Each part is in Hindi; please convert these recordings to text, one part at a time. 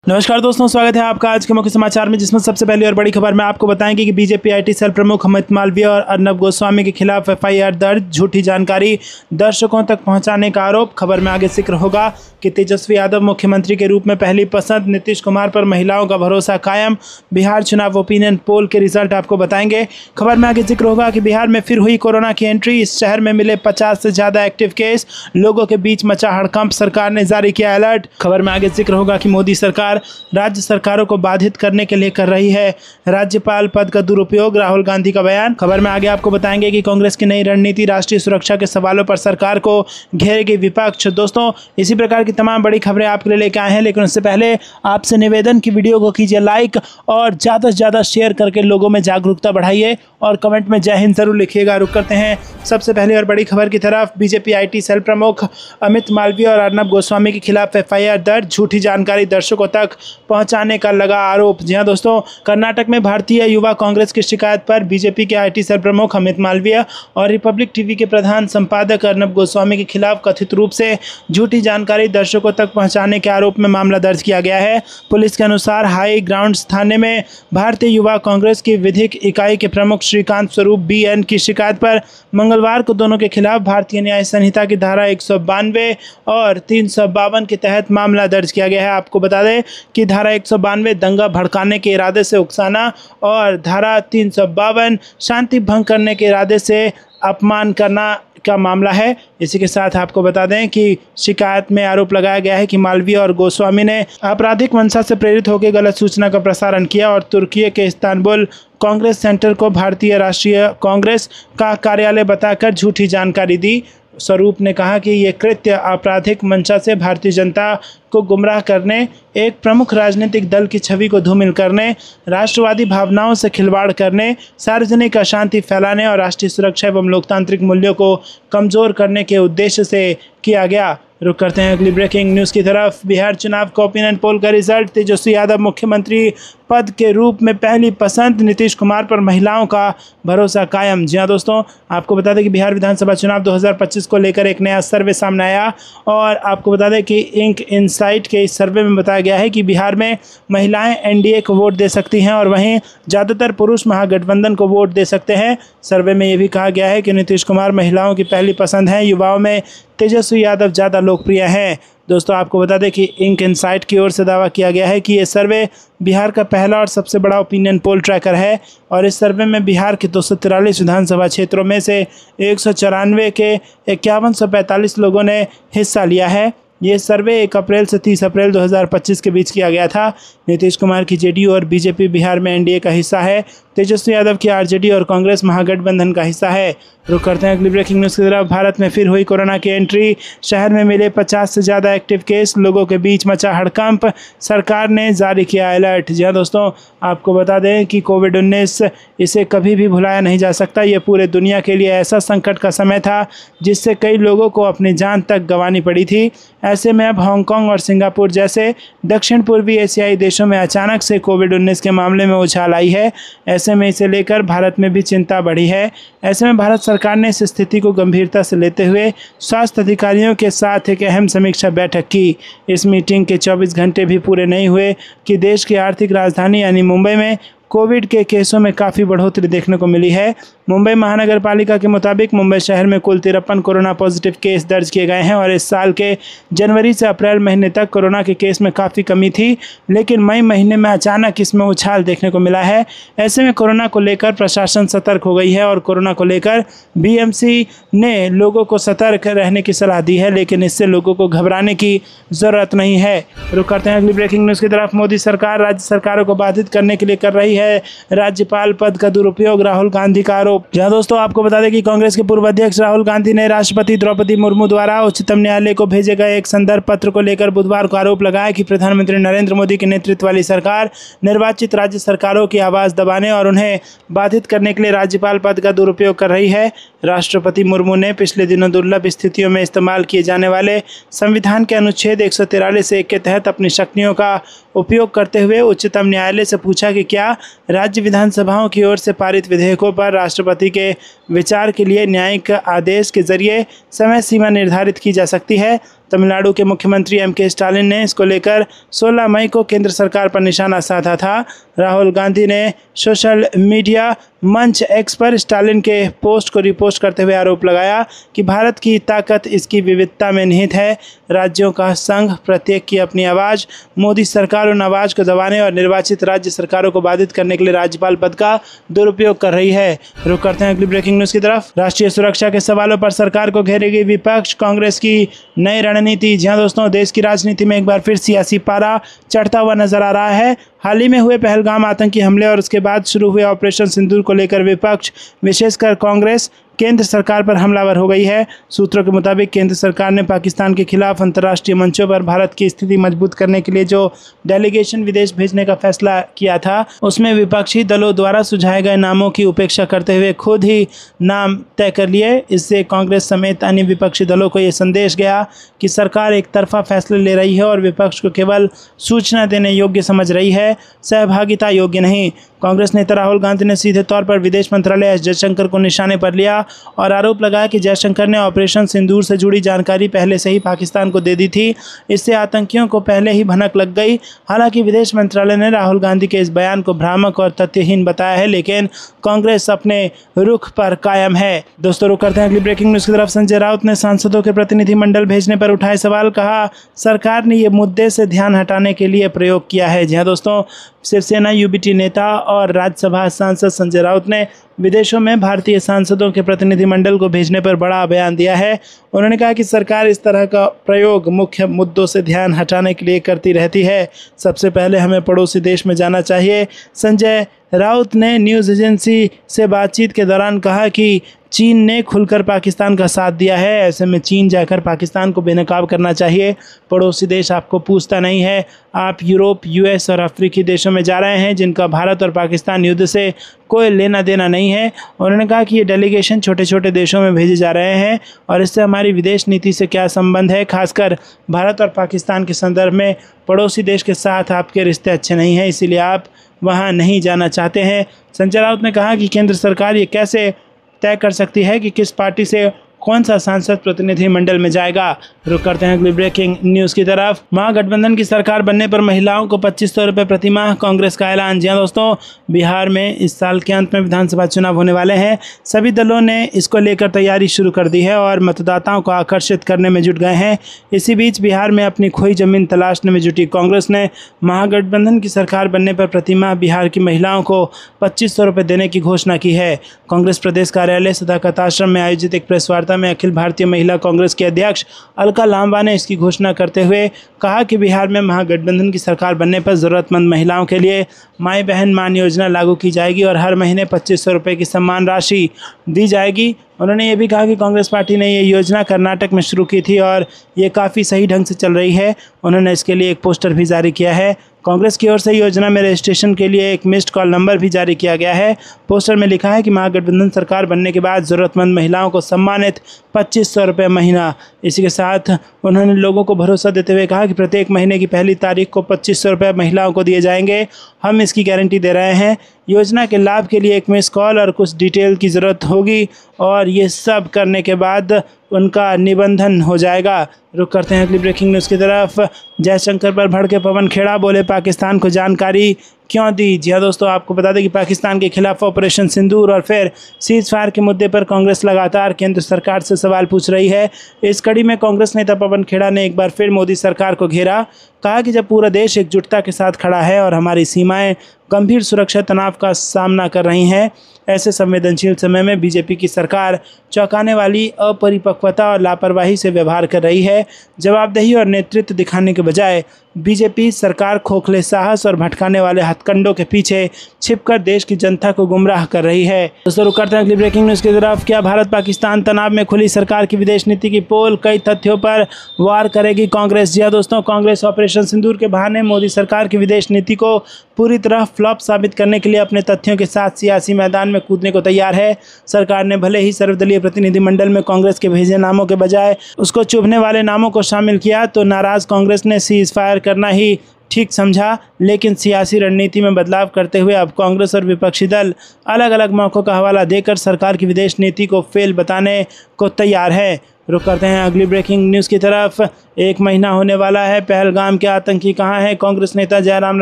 नमस्कार दोस्तों, स्वागत है आपका आज के मुख्य समाचार में, जिसमें सबसे पहली और बड़ी खबर में आपको बताएंगे कि बीजेपी आईटी सेल प्रमुख अमित मालवीय और अर्नब गोस्वामी के खिलाफ एफआईआर दर्ज, झूठी जानकारी दर्शकों तक पहुंचाने का आरोप। खबर में आगे जिक्र होगा कि तेजस्वी यादव मुख्यमंत्री के रूप में पहली पसंद, नीतीश कुमार पर महिलाओं का भरोसा कायम। बिहार चुनाव ओपिनियन पोल के रिजल्ट आपको बताएंगे। खबर में आगे जिक्र होगा कि बिहार में फिर हुई कोरोना की एंट्री, इस शहर में मिले 50 से ज्यादा एक्टिव केस, लोगों के बीच मचा हड़कंप, सरकार ने जारी किया अलर्ट। खबर में आगे जिक्र होगा कि मोदी सरकार राज्य सरकारों को बाधित करने के लिए कर रही है राज्यपाल पद का दुरुपयोग, राहुल गांधी का बयान। खबर में आगे आपको बताएंगे कि कांग्रेस की नई रणनीति, राष्ट्रीय सुरक्षा के सवालों पर सरकार को घेरेगी विपक्ष। दोस्तों, इसी प्रकार की तमाम बड़ी खबरें आपके लिए लेकर आए हैं, लेकिन उससे पहले आपसे निवेदन की वीडियो को कीजिए लाइक और ज़्यादा से ज़्यादा शेयर करके लोगों में जागरूकता बढ़ाइए और कमेंट में जय हिंद जरूर लिखिएगा। रुक करते हैं सबसे पहले और बड़ी खबर की तरफ। बीजेपी आईटी सेल प्रमुख अमित मालवीय और अर्नब गोस्वामी के खिलाफ एफआईआर दर्ज, झूठी जानकारी दर्शकों तक पहुंचाने का लगा आरोप। जी हां दोस्तों, कर्नाटक में भारतीय युवा कांग्रेस की शिकायत पर बीजेपी के आईटी सेल प्रमुख अमित मालवीय और रिपब्लिक टीवी के प्रधान संपादक अर्नब गोस्वामी के खिलाफ कथित रूप से झूठी जानकारी दर्शकों तक पहुंचाने के आरोप में मामला दर्ज किया गया है। पुलिस के अनुसार हाई ग्राउंड्स थाने में भारतीय युवा कांग्रेस की विधिक इकाई के प्रमुख श्रीकांत स्वरूप बीएन की शिकायत पर मंगलवार को दोनों के खिलाफ भारतीय न्याय संहिता की धारा 192 और 352 के तहत मामला दर्ज किया गया है। आपको बता दें कि धारा 192 दंगा भड़काने के इरादे से उकसाना और धारा 352 शांति भंग करने के इरादे से अपमान करना का मामला है। इसी के साथ आपको बता दें कि शिकायत में आरोप लगाया गया है कि मालवीय और गोस्वामी ने आपराधिक मंशा से प्रेरित होकर गलत सूचना का प्रसारण किया और तुर्की के इस्तांबुल कांग्रेस सेंटर को भारतीय राष्ट्रीय कांग्रेस का कार्यालय बताकर झूठी जानकारी दी। स्वरूप ने कहा कि ये कृत्य आपराधिक मंशा से भारतीय जनता को गुमराह करने, एक प्रमुख राजनीतिक दल की छवि को धूमिल करने, राष्ट्रवादी भावनाओं से खिलवाड़ करने, सार्वजनिक अशांति फैलाने और राष्ट्रीय सुरक्षा एवं लोकतांत्रिक मूल्यों को कमजोर करने के उद्देश्य से किया गया। रुक करते हैं अगली ब्रेकिंग न्यूज़ की तरफ। बिहार चुनाव का ओपिनियन पोल का रिजल्ट, तेजस्वी यादव मुख्यमंत्री पद के रूप में पहली पसंद, नीतीश कुमार पर महिलाओं का भरोसा कायम। जी हाँ दोस्तों, आपको बता दें कि बिहार विधानसभा चुनाव 2025 को लेकर एक नया सर्वे सामने आया और आपको बता दें कि इंक इनसाइट के इस सर्वे में बताया गया है कि बिहार में महिलाएं एनडीए को वोट दे सकती हैं और वहीं ज़्यादातर पुरुष महागठबंधन को वोट दे सकते हैं। सर्वे में ये भी कहा गया है कि नीतीश कुमार महिलाओं की पहली पसंद हैं, युवाओं में तेजस्वी यादव ज़्यादा लोकप्रिय हैं। दोस्तों, आपको बता दें कि इंक इनसाइट की ओर से दावा किया गया है कि ये सर्वे बिहार का पहला और सबसे बड़ा ओपिनियन पोल ट्रैकर है और इस सर्वे में बिहार के 243 विधानसभा क्षेत्रों में से 194 के 5145 लोगों ने हिस्सा लिया है। ये सर्वे 1 अप्रैल से 30 अप्रैल 2025 के बीच किया गया था। नीतीश कुमार की जेडीयू और बीजेपी बिहार में एनडीए का हिस्सा है, तेजस्वी यादव की आरजेडी और कांग्रेस महागठबंधन का हिस्सा है। रुक करते हैं अगली ब्रेकिंग न्यूज़ की तरफ। भारत में फिर हुई कोरोना की एंट्री, शहर में मिले 50 से ज़्यादा एक्टिव केस, लोगों के बीच मचा हड़कंप, सरकार ने जारी किया अलर्ट। जी हाँ दोस्तों, आपको बता दें कि कोविड-19 इसे कभी भी भुलाया नहीं जा सकता। ये पूरे दुनिया के लिए ऐसा संकट का समय था जिससे कई लोगों को अपनी जान तक गंवानी पड़ी थी। ऐसे में अब हांगकांग और सिंगापुर जैसे दक्षिण पूर्वी एशियाई देशों में अचानक से कोविड-19 के मामले में उछाल आई है। ऐसे में इसे लेकर भारत में भी चिंता बढ़ी है। ऐसे में भारत सरकार ने इस स्थिति को गंभीरता से लेते हुए स्वास्थ्य अधिकारियों के साथ एक अहम समीक्षा बैठक की। इस मीटिंग के 24 घंटे भी पूरे नहीं हुए कि देश की आर्थिक राजधानी यानी मुंबई में कोविड के केसों में काफ़ी बढ़ोतरी देखने को मिली है। मुंबई महानगर पालिका के मुताबिक मुंबई शहर में कुल 53 कोरोना पॉजिटिव केस दर्ज किए गए हैं और इस साल के जनवरी से अप्रैल महीने तक कोरोना के केस में काफ़ी कमी थी, लेकिन मई महीने में अचानक इसमें उछाल देखने को मिला है। ऐसे में कोरोना को लेकर प्रशासन सतर्क हो गई है और कोरोना को लेकर बीएमसी ने लोगों को सतर्क रहने की सलाह दी है, लेकिन इससे लोगों को घबराने की ज़रूरत नहीं है। रुक करते हैं अगली ब्रेकिंग न्यूज़ की तरफ। मोदी सरकार राज्य सरकारों को बाधित करने के लिए कर रही है राज्यपाल पद का दुरुपयोग, राहुल गांधी का आरोप। जहां दोस्तों, आपको बता दें कि कांग्रेस के पूर्व अध्यक्ष राहुल गांधी ने राष्ट्रपति द्रौपदी मुर्मू द्वारा उच्चतम न्यायालय को भेजे गए एक संदर्भ पत्र को लेकर बुधवार को आरोप लगाया कि प्रधानमंत्री नरेंद्र मोदी के नेतृत्व वाली सरकार निर्वाचित राज्य सरकारों की आवाज दबाने और उन्हें बाधित करने के लिए राज्यपाल पद का दुरुपयोग कर रही है। राष्ट्रपति मुर्मू ने पिछले दिनों दुर्लभ स्थितियों में इस्तेमाल किए जाने वाले संविधान के अनुच्छेद 143(1) के तहत अपनी शक्तियों का उपयोग करते हुए उच्चतम न्यायालय से पूछा कि क्या राज्य विधानसभाओं की ओर से पारित विधेयकों पर राष्ट्रपति के विचार के लिए न्यायिक आदेश के जरिए समय सीमा निर्धारित की जा सकती है। तमिलनाडु के मुख्यमंत्री एम.के. स्टालिन ने इसको लेकर 16 मई को केंद्र सरकार पर निशाना साधा था। राहुल गांधी ने सोशल मीडिया मंच एक्स पर स्टालिन के पोस्ट को रिपोस्ट करते हुए आरोप लगाया कि भारत की ताकत इसकी विविधता में निहित है। राज्यों का संघ, प्रत्येक की अपनी आवाज़। मोदी सरकार उन आवाज़ को दबाने और निर्वाचित राज्य सरकारों को बाधित करने के लिए राज्यपाल पद का दुरुपयोग कर रही है। रुक करते हैं अगली ब्रेकिंग न्यूज़ की तरफ। राष्ट्रीय सुरक्षा के सवालों पर सरकार को घेरेगी विपक्ष, कांग्रेस की नई रणनीति। जी हाँ दोस्तों, देश की राजनीति में एक बार फिर सियासी पारा चढ़ता हुआ नजर आ रहा है। हाल ही में हुए पहलगाम आतंकी हमले और उसके बाद शुरू हुए ऑपरेशन सिंदूर को लेकर विपक्ष, विशेषकर कांग्रेस, केंद्र सरकार पर हमलावर हो गई है। सूत्रों के मुताबिक केंद्र सरकार ने पाकिस्तान के खिलाफ अंतर्राष्ट्रीय मंचों पर भारत की स्थिति मजबूत करने के लिए जो डेलीगेशन विदेश भेजने का फैसला किया था, उसमें विपक्षी दलों द्वारा सुझाए गए नामों की उपेक्षा करते हुए खुद ही नाम तय कर लिए। इससे कांग्रेस समेत अन्य विपक्षी दलों को यह संदेश गया कि सरकार एक तरफा फैसले ले रही है और विपक्ष को केवल सूचना देने योग्य समझ रही है, सहभागिता योग्य नहीं। कांग्रेस नेता राहुल गांधी ने सीधे तौर पर विदेश मंत्रालय एस जयशंकर को निशाने पर लिया और आरोप लगाया कि जयशंकर ने ऑपरेशन सिंदूर से जुड़ी जानकारी पहले से ही पाकिस्तान को दे दी थी। इससे आतंकियों को पहले ही भनक लग गई। हालांकि विदेश मंत्रालय ने राहुल गांधी के इस बयान को भ्रामक और तथ्यहीन बताया है, लेकिन कांग्रेस अपने रुख पर कायम है। दोस्तों, रुक करते हैं अगली ब्रेकिंग न्यूज़ की तरफ। संजय राउत ने सांसदों के प्रतिनिधिमंडल भेजने पर उठाए सवाल, कहा सरकार ने ये मुद्दे से ध्यान हटाने के लिए प्रयोग किया है। जी हाँ दोस्तों, शिवसेना यूबीटी नेता और राज्यसभा सांसद संजय राउत ने विदेशों में भारतीय सांसदों के प्रतिनिधिमंडल को भेजने पर बड़ा बयान दिया है। उन्होंने कहा कि सरकार इस तरह का प्रयोग मुख्य मुद्दों से ध्यान हटाने के लिए करती रहती है। सबसे पहले हमें पड़ोसी देश में जाना चाहिए। संजय राउत ने न्यूज़ एजेंसी से बातचीत के दौरान कहा कि चीन ने खुलकर पाकिस्तान का साथ दिया है, ऐसे में चीन जाकर पाकिस्तान को बेनकाब करना चाहिए। पड़ोसी देश आपको पूछता नहीं है, आप यूरोप, यूएस और अफ्रीकी देशों में जा रहे हैं जिनका भारत और पाकिस्तान युद्ध से कोई लेना देना नहीं है। उन्होंने कहा कि ये डेलीगेशन छोटे छोटे देशों में भेजे जा रहे हैं और इससे हमारी विदेश नीति से क्या संबंध है। खासकर भारत और पाकिस्तान के संदर्भ में पड़ोसी देश के साथ आपके रिश्ते अच्छे नहीं हैं, इसीलिए आप वहाँ नहीं जाना चाहते हैं। संजय राउत ने कहा कि केंद्र सरकार ये कैसे तय कर सकती है कि किस पार्टी से कौन सा सांसद प्रतिनिधिमंडल में जाएगा। रुक करते हैं अगली ब्रेकिंग न्यूज़ की तरफ। महागठबंधन की सरकार बनने पर महिलाओं को 2500 रुपये प्रति माह, कांग्रेस का ऐलान। जी हाँ दोस्तों, बिहार में इस साल के अंत में विधानसभा चुनाव होने वाले हैं। सभी दलों ने इसको लेकर तैयारी शुरू कर दी है और मतदाताओं को आकर्षित करने में जुट गए हैं। इसी बीच बिहार में अपनी खोई जमीन तलाशने में जुटी कांग्रेस ने महागठबंधन की सरकार बनने पर प्रति माह बिहार की महिलाओं को 2500 रुपये देने की घोषणा की है। कांग्रेस प्रदेश कार्यालय सदाकत आश्रम में आयोजित एक प्रेस वार्ता में अखिल भारतीय महिला कांग्रेस के अध्यक्ष अलका लांबा ने इसकी घोषणा करते हुए कहा कि बिहार में महागठबंधन की सरकार बनने पर ज़रूरतमंद महिलाओं के लिए माई बहन मान योजना लागू की जाएगी और हर महीने 2500 रुपये की सम्मान राशि दी जाएगी। उन्होंने ये भी कहा कि कांग्रेस पार्टी ने ये योजना कर्नाटक में शुरू की थी और ये काफ़ी सही ढंग से चल रही है। उन्होंने इसके लिए एक पोस्टर भी जारी किया है। कांग्रेस की ओर से योजना में रजिस्ट्रेशन के लिए एक मिस्ड कॉल नंबर भी जारी किया गया है। पोस्टर में लिखा है कि महागठबंधन सरकार बनने के बाद ज़रूरतमंद महिलाओं को सम्मानित 2500 रुपये महीना। इसी के साथ उन्होंने लोगों को भरोसा देते हुए कहा कि प्रत्येक महीने की पहली तारीख को 2500 रुपये महिलाओं को दिए जाएंगे। हम इसकी गारंटी दे रहे हैं। योजना के लाभ के लिए एक मिस कॉल और कुछ डिटेल की ज़रूरत होगी और ये सब करने के बाद उनका निबंधन हो जाएगा। रुक करते हैं अगली ब्रेकिंग न्यूज़ की तरफ। जयशंकर पर भड़के पवन खेड़ा, बोले पाकिस्तान को जानकारी क्यों दी। जी हाँ दोस्तों, आपको बता दें कि पाकिस्तान के खिलाफ ऑपरेशन सिंदूर और फिर सीज फायर के मुद्दे पर कांग्रेस लगातार केंद्र सरकार से सवाल पूछ रही है। इस कड़ी में कांग्रेस नेता पवन खेड़ा ने एक बार फिर मोदी सरकार को घेरा। कहा कि जब पूरा देश एकजुटता के साथ खड़ा है और हमारी सीमाएं गंभीर सुरक्षा तनाव का सामना कर रही हैं, ऐसे संवेदनशील समय में बीजेपी की सरकार चौंकाने वाली अपरिपक्वता और लापरवाही से व्यवहार कर रही है। जवाबदेही और नेतृत्व दिखाने के बजाय बीजेपी सरकार खोखले साहस और भटकाने वाले हथकंडों के पीछे छिपकर देश की जनता को गुमराह कर रही है। दोस्तों, रुक करते हैं अगली ब्रेकिंग न्यूज़ की तरफ। क्या भारत पाकिस्तान तनाव में खुली सरकार की विदेश नीति की पोल, कई तथ्यों पर वार करेगी कांग्रेस। जी हाँ दोस्तों, कांग्रेस ऑपरेशन सिंदूर के बहाने मोदी सरकार की विदेश नीति को पूरी तरह फ्लॉप साबित करने के लिए अपने तथ्यों के साथ सियासी मैदान में कूदने को तैयार है। सरकार ने भले ही सर्वदलीय प्रतिनिधिमंडल में कांग्रेस के भेजे नामों के बजाय उसको चुभने वाले नामों को शामिल किया तो नाराज कांग्रेस ने सीज फायर करना ही ठीक समझा, लेकिन सियासी रणनीति में बदलाव करते हुए अब कांग्रेस और विपक्षी दल अलग अलग मौक़ों का हवाला देकर सरकार की विदेश नीति को फेल बताने को तैयार है। रुक करते हैं अगली ब्रेकिंग न्यूज़ की तरफ। 1 महीना होने वाला है, पहलगाम के आतंकी कहाँ हैं? कांग्रेस नेता जयराम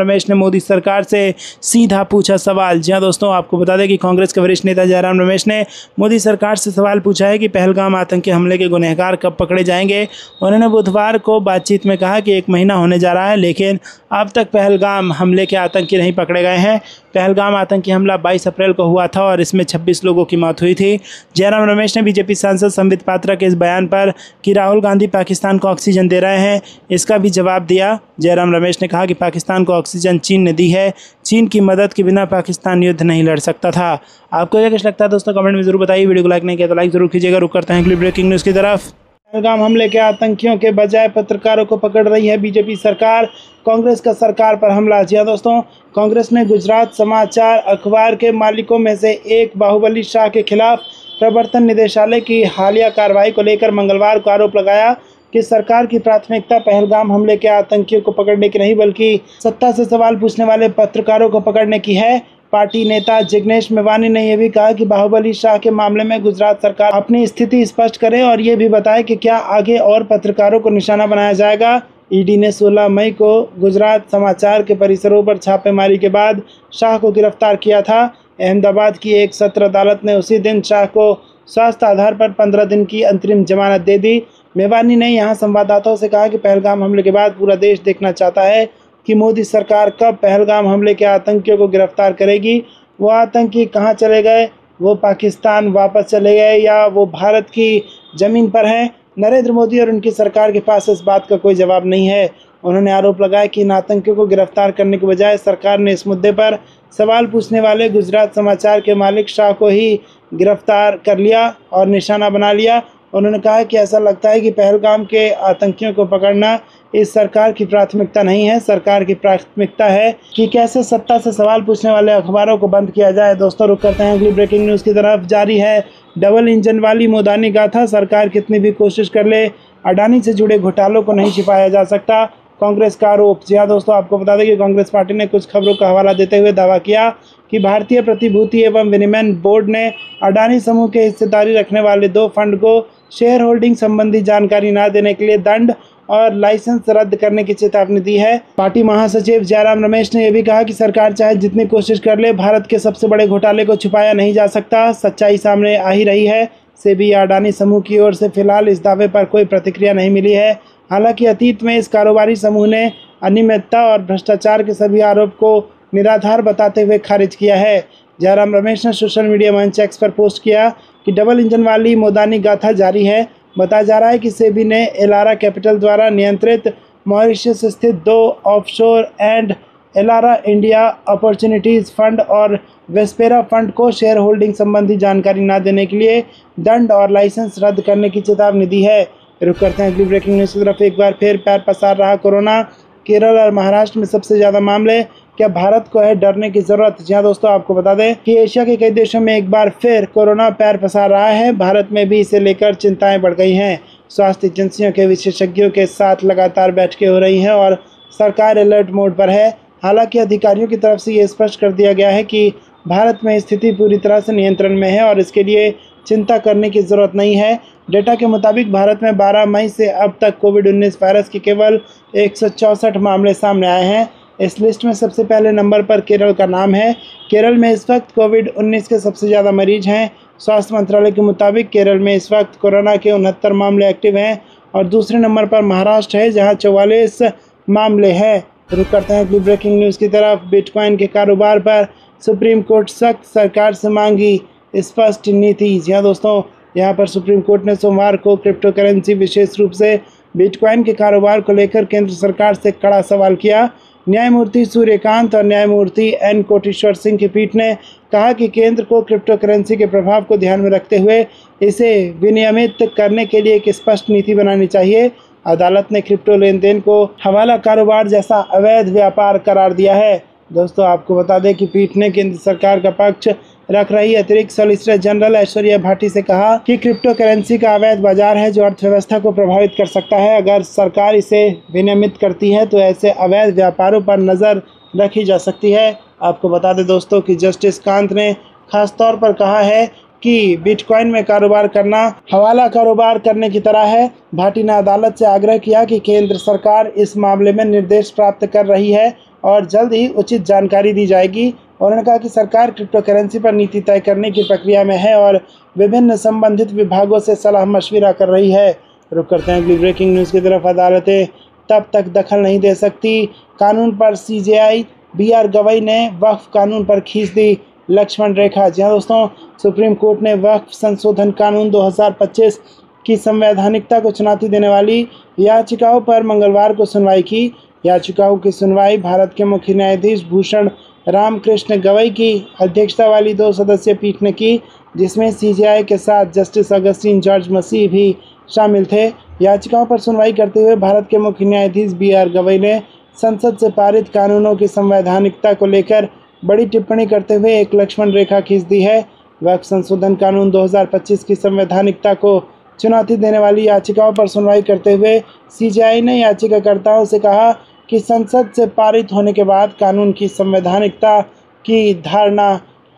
रमेश ने मोदी सरकार से सीधा पूछा सवाल। जी हाँ दोस्तों, आपको बता दें कि कांग्रेस के वरिष्ठ नेता जयराम रमेश ने मोदी सरकार से सवाल पूछा है कि पहलगाम आतंकी हमले के गुनहगार कब पकड़े जाएंगे। उन्होंने बुधवार को बातचीत में कहा कि 1 महीना होने जा रहा है, लेकिन अब तक पहलगाम हमले के आतंकी नहीं पकड़े गए हैं। पहलगाम आतंकी हमला 22 अप्रैल को हुआ था और इसमें 26 लोगों की मौत हुई थी। जयराम रमेश ने बीजेपी सांसद संबित पात्रा के इस बयान पर कि राहुल गांधी पाकिस्तान को ऑक्सीजन दे रहे हैं, इसका भी जवाब दिया। जयराम रमेश ने कहा कि पाकिस्तान को ऑक्सीजन चीन ने दी है, चीन की मदद के बिना पाकिस्तान युद्ध नहीं लड़ सकता था। आपको क्या कुछ लगता है दोस्तों, कमेंट में जरूर बताइए। वीडियो को लाइक नहीं किया तो लाइक जरूर कीजिएगा। रुक करते हैं अगली ब्रेकिंग न्यूज़ की तरफ। पहलगाम हमले के आतंकियों के बजाय पत्रकारों को पकड़ रही है बीजेपी सरकार। कांग्रेस का सरकार पर हमला। जी हाँ दोस्तों, कांग्रेस ने गुजरात समाचार अखबार के मालिकों में से एक बाहुबली शाह के खिलाफ प्रवर्तन निदेशालय की हालिया कार्रवाई को लेकर मंगलवार को आरोप लगाया कि सरकार की प्राथमिकता पहलगाम हमले के आतंकियों को पकड़ने की नहीं, बल्कि सत्ता से सवाल पूछने वाले पत्रकारों को पकड़ने की है। पार्टी नेता जिग्नेश मेवानी ने यह भी कहा कि बाहुबली शाह के मामले में गुजरात सरकार अपनी स्थिति स्पष्ट करे और ये भी बताए कि क्या आगे और पत्रकारों को निशाना बनाया जाएगा। ईडी ने 16 मई को गुजरात समाचार के परिसरों पर छापेमारी के बाद शाह को गिरफ्तार किया था। अहमदाबाद की एक सत्र अदालत ने उसी दिन शाह को स्वास्थ्य आधार पर 15 दिन की अंतरिम जमानत दे दी। मेवानी ने यहां संवाददाताओं से कहा कि पहलगाम हमले के बाद पूरा देश देखना चाहता है कि मोदी सरकार कब पहलगाम हमले के आतंकियों को गिरफ्तार करेगी। वो आतंकी कहां चले गए? वो पाकिस्तान वापस चले गए या वो भारत की ज़मीन पर हैं? नरेंद्र मोदी और उनकी सरकार के पास इस बात का कोई जवाब नहीं है। उन्होंने आरोप लगाया कि इन आतंकियों को गिरफ्तार करने के बजाय सरकार ने इस मुद्दे पर सवाल पूछने वाले गुजरात समाचार के मालिक शाह को ही गिरफ्तार कर लिया और निशाना बना लिया। उन्होंने कहा कि ऐसा लगता है कि पहलगाम के आतंकियों को पकड़ना इस सरकार की प्राथमिकता नहीं है। सरकार की प्राथमिकता है कि कैसे सत्ता से सवाल पूछने वाले अखबारों को बंद किया जाए। दोस्तों, रुक करते हैं अगली ब्रेकिंग न्यूज़ की तरफ। जारी है डबल इंजन वाली मोदानी गाथा। सरकार कितनी भी कोशिश कर ले, अडानी से जुड़े घोटालों को नहीं छिपाया जा सकता, कांग्रेस का आरोप। जी हाँ दोस्तों, आपको बता दें कि कांग्रेस पार्टी ने कुछ खबरों का हवाला देते हुए दावा किया कि भारतीय प्रतिभूति एवं विनिमय बोर्ड ने अडानी समूह के हिस्सेदारी रखने वाले 2 फंड को शेयर होल्डिंग संबंधी जानकारी न देने के लिए दंड और लाइसेंस रद्द करने की चेतावनी दी है। पार्टी महासचिव जयराम रमेश ने यह भी कहा कि सरकार चाहे जितनी कोशिश कर ले, भारत के सबसे बड़े घोटाले को छुपाया नहीं जा सकता। सच्चाई सामने आ ही रही है। सेबी या अडानी समूह की ओर से फिलहाल इस दावे पर कोई प्रतिक्रिया नहीं मिली है। हालांकि अतीत में इस कारोबारी समूह ने अनियमितता और भ्रष्टाचार के सभी आरोप को निराधार बताते हुए खारिज किया है। जयराम रमेश ने सोशल मीडिया मंच एक्स पर पोस्ट किया कि डबल इंजन वाली मोदानी गाथा जारी है। बताया जा रहा है कि सेबी ने एलारा कैपिटल द्वारा नियंत्रित मॉरिशस स्थित 2 offshore and Elara India opportunities fund और वेस्पेरा फंड को शेयर होल्डिंग संबंधी जानकारी न देने के लिए दंड और लाइसेंस रद्द करने की चेतावनी दी है। रुक करते हैं अगली ब्रेकिंग न्यूज़ की तरफ। एक बार फिर पैर पसार रहा कोरोना। केरल और महाराष्ट्र में सबसे ज़्यादा मामले। क्या भारत को है डरने की ज़रूरत? जी हाँ दोस्तों, आपको बता दें कि एशिया के कई देशों में एक बार फिर कोरोना पैर पसार रहा है। भारत में भी इसे लेकर चिंताएं बढ़ गई हैं। स्वास्थ्य एजेंसियों के विशेषज्ञों के साथ लगातार बैठकें हो रही हैं और सरकार अलर्ट मोड पर है। हालांकि अधिकारियों की तरफ से ये स्पष्ट कर दिया गया है कि भारत में स्थिति पूरी तरह से नियंत्रण में है और इसके लिए चिंता करने की ज़रूरत नहीं है। डेटा के मुताबिक भारत में 12 मई से अब तक कोविड-19 वायरस के केवल 164 मामले सामने आए हैं। इस लिस्ट में सबसे पहले नंबर पर केरल का नाम है। केरल में इस वक्त कोविड-19 के सबसे ज़्यादा मरीज हैं। स्वास्थ्य मंत्रालय के मुताबिक केरल में इस वक्त कोरोना के 69 मामले एक्टिव हैं और दूसरे नंबर पर महाराष्ट्र है, जहां 44 मामले हैं। रुक करते हैं अगली ब्रेकिंग न्यूज़ की तरफ। बिटकॉइन के कारोबार पर सुप्रीम कोर्ट सख्त, सरकार से मांगी स्पष्ट नीति। जी हाँ दोस्तों, यहाँ पर सुप्रीम कोर्ट ने सोमवार को क्रिप्टो करेंसी, विशेष रूप से बिटकॉइन के कारोबार को लेकर केंद्र सरकार से कड़ा सवाल किया। न्यायमूर्ति सूर्यकांत और न्यायमूर्ति एन कोटेश्वर सिंह की पीठ ने कहा कि केंद्र को क्रिप्टो करेंसी के प्रभाव को ध्यान में रखते हुए इसे विनियमित करने के लिए एक स्पष्ट नीति बनानी चाहिए। अदालत ने क्रिप्टो लेन देन को हवाला कारोबार जैसा अवैध व्यापार करार दिया है। दोस्तों, आपको बता दें कि पीठ ने केंद्र सरकार का पक्ष रख रही अतिरिक्त सॉलिसिटर जनरल ऐश्वर्या भाटी से कहा कि क्रिप्टो करेंसी का अवैध बाजार है जो अर्थव्यवस्था को प्रभावित कर सकता है। अगर सरकार इसे विनियमित करती है तो ऐसे अवैध व्यापारों पर नज़र रखी जा सकती है। आपको बता दें दोस्तों कि जस्टिस कांत ने खास तौर पर कहा है कि बिटकॉइन में कारोबार करना हवाला कारोबार करने की तरह है। भाटी ने अदालत से आग्रह किया कि केंद्र सरकार इस मामले में निर्देश प्राप्त कर रही है और जल्द ही उचित जानकारी दी जाएगी। उन्होंने कहा कि सरकार क्रिप्टो करेंसी पर नीति तय करने की प्रक्रिया में है और विभिन्न संबंधित विभागों से सलाह मशविरा कर रही है। रुक करते हैं अगली ब्रेकिंग न्यूज़ की तरफ। अदालतें तब तक दखल नहीं दे सकती, कानून पर सीजेआई BR गवई ने वक्फ कानून पर खींच दी लक्ष्मण रेखा। जी हाँ दोस्तों, सुप्रीम कोर्ट ने वक्फ संशोधन कानून 2025 की संवैधानिकता को चुनौती देने वाली याचिकाओं पर मंगलवार को सुनवाई की। याचिकाओं की सुनवाई भारत के मुख्य न्यायाधीश भूषण रामकृष्ण गवई की अध्यक्षता वाली 2 सदस्यीय पीठ ने की, जिसमें सीजेआई के साथ जस्टिस अगस्टीन जॉर्ज मसीह भी शामिल थे। याचिकाओं पर सुनवाई करते हुए भारत के मुख्य न्यायाधीश BR गवई ने संसद से पारित कानूनों की संवैधानिकता को लेकर बड़ी टिप्पणी करते हुए एक लक्ष्मण रेखा खींच दी है। वक्फ संशोधन कानून 2025 की संवैधानिकता को चुनौती देने वाली याचिकाओं पर सुनवाई करते हुए सीजेआई ने याचिकाकर्ताओं से कहा कि संसद से पारित होने के बाद कानून की संवैधानिकता की धारणा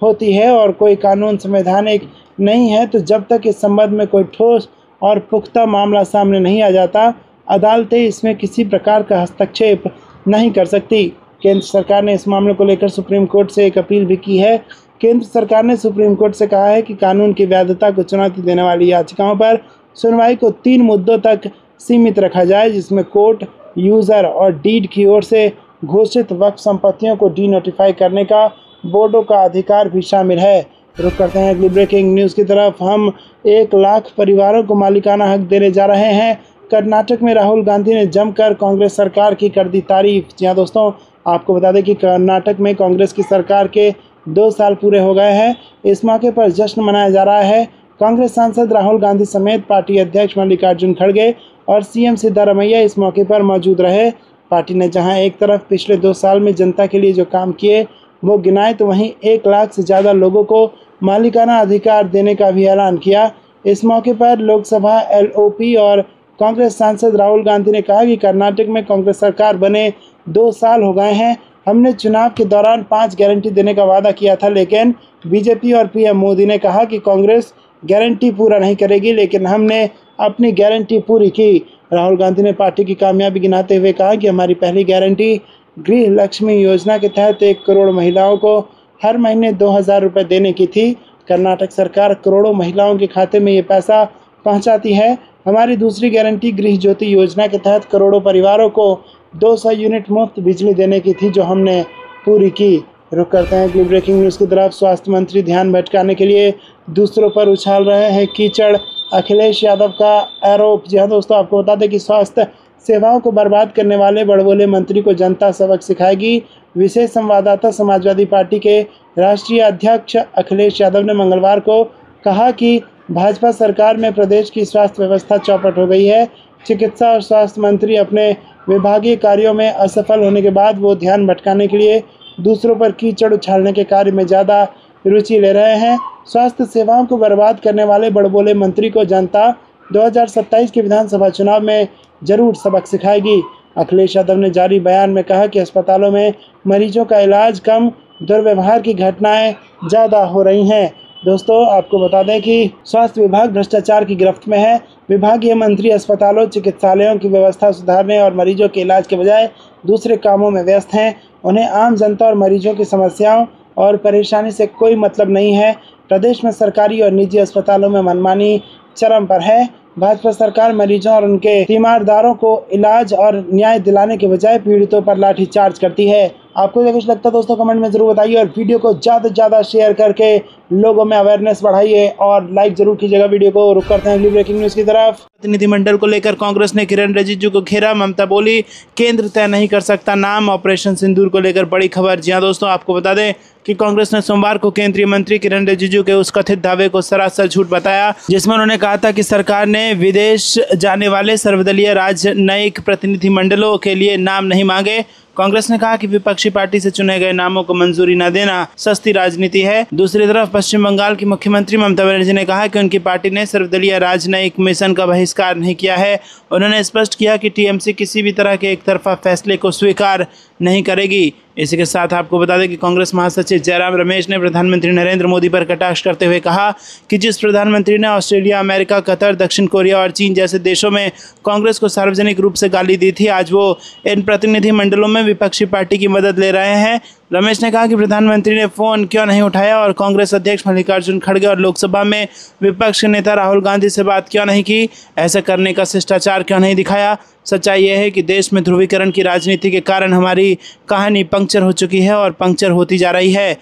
होती है और कोई कानून संवैधानिक नहीं है तो जब तक इस संबंध में कोई ठोस और पुख्ता मामला सामने नहीं आ जाता, अदालतें इसमें किसी प्रकार का हस्तक्षेप नहीं कर सकती। केंद्र सरकार ने इस मामले को लेकर सुप्रीम कोर्ट से एक अपील भी की है। केंद्र सरकार ने सुप्रीम कोर्ट से कहा है कि कानून की वैधता को चुनौती देने वाली याचिकाओं पर सुनवाई को 3 मुद्दों तक सीमित रखा जाए, जिसमें कोर्ट, यूज़र और डीड की ओर से घोषित वक्फ संपत्तियों को डीनोटिफाई करने का बोर्डों का अधिकार भी शामिल है। रुक करते हैं अगली ब्रेकिंग न्यूज़ की तरफ। हम 1 लाख परिवारों को मालिकाना हक देने जा रहे हैं। कर्नाटक में राहुल गांधी ने जमकर कांग्रेस सरकार की कर दी तारीफ। जी हाँ दोस्तों, आपको बता दें कि कर्नाटक में कांग्रेस की सरकार के 2 साल पूरे हो गए हैं। इस मौके पर जश्न मनाया जा रहा है। कांग्रेस सांसद राहुल गांधी समेत पार्टी अध्यक्ष मल्लिकार्जुन खड़गे और CM सिद्धारमैया इस मौके पर मौजूद रहे। पार्टी ने जहां एक तरफ पिछले 2 साल में जनता के लिए जो काम किए वो गिनाए, तो वहीं 1 लाख से ज़्यादा लोगों को मालिकाना अधिकार देने का भी ऐलान किया। इस मौके पर लोकसभा LOP और कांग्रेस सांसद राहुल गांधी ने कहा कि कर्नाटक में कांग्रेस सरकार बने 2 साल हो गए हैं। हमने चुनाव के दौरान 5 गारंटी देने का वादा किया था, लेकिन बीजेपी और PM मोदी ने कहा कि कांग्रेस गारंटी पूरा नहीं करेगी, लेकिन हमने अपनी गारंटी पूरी की। राहुल गांधी ने पार्टी की कामयाबी गिनाते हुए कहा कि हमारी पहली गारंटी गृह लक्ष्मी योजना के तहत 1 करोड़ महिलाओं को हर महीने 2000 रुपये देने की थी। कर्नाटक सरकार करोड़ों महिलाओं के खाते में ये पैसा पहुंचाती है। हमारी दूसरी गारंटी गृह ज्योति योजना के तहत करोड़ों परिवारों को 200 यूनिट मुफ्त बिजली देने की थी, जो हमने पूरी की। रुक करते हैं अगली ब्रेकिंग न्यूज़ की तरफ। स्वास्थ्य मंत्री ध्यान भटकाने के लिए दूसरों पर उछाल रहे हैं कीचड़, अखिलेश यादव का आरोप। जी हाँ दोस्तों, आपको बता दें कि स्वास्थ्य सेवाओं को बर्बाद करने वाले बड़बोले मंत्री को जनता सबक सिखाएगी। विशेष संवाददाता समाजवादी पार्टी के राष्ट्रीय अध्यक्ष अखिलेश यादव ने मंगलवार को कहा कि भाजपा सरकार में प्रदेश की स्वास्थ्य व्यवस्था चौपट हो गई है। चिकित्सा और स्वास्थ्य मंत्री अपने विभागीय कार्यों में असफल होने के बाद वो ध्यान भटकाने के लिए दूसरों पर कीचड़ उछालने के कार्य में ज़्यादा रुचि ले रहे हैं। स्वास्थ्य सेवाओं को बर्बाद करने वाले बड़बोले मंत्री को जनता 2027 के विधानसभा चुनाव में जरूर सबक सिखाएगी। अखिलेश यादव ने जारी बयान में कहा कि अस्पतालों में मरीजों का इलाज कम, दुर्व्यवहार की घटनाएं ज़्यादा हो रही हैं। दोस्तों, आपको बता दें कि स्वास्थ्य विभाग भ्रष्टाचार की गिरफ्त में है। विभागीय मंत्री अस्पतालों, चिकित्सालयों की व्यवस्था सुधारने और मरीजों के इलाज के बजाय दूसरे कामों में व्यस्त हैं। उन्हें आम जनता और मरीजों की समस्याओं और परेशानी से कोई मतलब नहीं है। प्रदेश में सरकारी और निजी अस्पतालों में मनमानी चरम पर है। भाजपा सरकार मरीजों और उनके तीमारदारों को इलाज और न्याय दिलाने के बजाय पीड़ितों पर लाठीचार्ज करती है। आपको क्या कुछ लगता है दोस्तों, कमेंट में जरूर बताइए और वीडियो को ज़्यादा से ज़्यादा शेयर करके लोगों में अवेयरनेस बढ़ाइए और लाइक जरूर कीजिएगा वीडियो को। रुक करते हैं अगली ब्रेकिंग न्यूज़ की तरफ। प्रतिनिधिमंडल को लेकर कांग्रेस ने किरण रिजिजू को घेरा। ममता बोली केंद्र तय नहीं कर सकता नाम। ऑपरेशन सिंदूर को लेकर बड़ी खबर। जी हाँ दोस्तों, आपको बता दें कि कांग्रेस ने सोमवार को केंद्रीय मंत्री किरण रिजिजू के उस कथित दावे को सरासर झूठ बताया, जिसमें उन्होंने कहा था कि सरकार ने विदेश जाने वाले सर्वदलीय राजनयिक प्रतिनिधिमंडलों के लिए नाम नहीं मांगे। कांग्रेस ने कहा कि विपक्षी पार्टी से चुने गए नामों को मंजूरी न देना सस्ती राजनीति है। दूसरी तरफ पश्चिम बंगाल की मुख्यमंत्री ममता बनर्जी ने कहा कि उनकी पार्टी ने सर्वदलीय राजनयिक मिशन का बहिष्कार नहीं किया है। उन्होंने स्पष्ट किया कि टीएमसी किसी भी तरह के एक तरफा फैसले को स्वीकार नहीं करेगी। इसी के साथ आपको बता दें कि कांग्रेस महासचिव जयराम रमेश ने प्रधानमंत्री नरेंद्र मोदी पर कटाक्ष करते हुए कहा कि जिस प्रधानमंत्री ने ऑस्ट्रेलिया, अमेरिका, कतर, दक्षिण कोरिया और चीन जैसे देशों में कांग्रेस को सार्वजनिक रूप से गाली दी थी, आज वो इन प्रतिनिधि मंडलों में विपक्षी पार्टी की मदद ले रहे हैं। रमेश ने कहा कि प्रधानमंत्री ने फ़ोन क्यों नहीं उठाया और कांग्रेस अध्यक्ष मल्लिकार्जुन खड़गे और लोकसभा में विपक्ष के नेता राहुल गांधी से बात क्यों नहीं की, ऐसा करने का शिष्टाचार क्यों नहीं दिखाया। सच्चाई यह है कि देश में ध्रुवीकरण की राजनीति के कारण हमारी कहानी पंक्चर हो चुकी है और पंक्चर होती जा रही है।